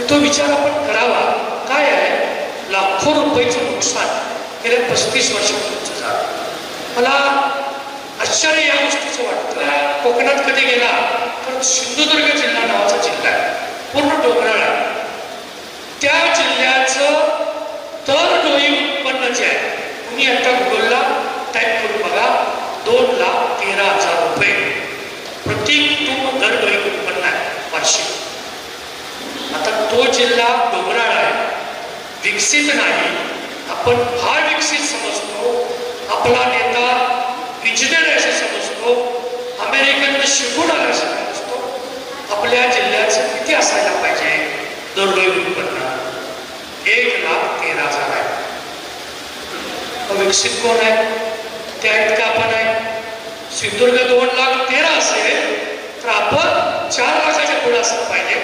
तो विचार आपण करावा. काय आहे, लाखो रुपयाचं नुकसान गेल्या 35 वर्षात तुमचं झालं. मला आश्चर्य या गोष्टीचं वाटतं. कोकणात कधी गेला तर सिंधुदुर्ग जिल्हा नावाचा जिल्हा आहे, पूर्ण डोंगराळ आहे. त्या जिल्ह्याचं दरडोई उत्पन्न जे आहे, तुम्ही आता गुगलला टाईप करून बघा, 2,13,000 रुपये प्रति कुटुंब दरडोई उत्पन्न आहे वार्षिक. आता तो जिल्हा डोंगराळ आहे, विकसित नाही. आपण फार विकसित समजतो, आपला नेता इंजिनियर असे समजतो, अमेरिकन शिकून आला असं समजतो. आपल्या जिल्ह्याचं किती असायला पाहिजे दरडोई उत्पन्न? 1,13,000 आहे. विकसित कोण आहे? त्या इतका आपण आहे. सिंधुदुर्ग 2,13,000 असेल तर आपण 4 लाखाच्या पुढे असलं पाहिजे.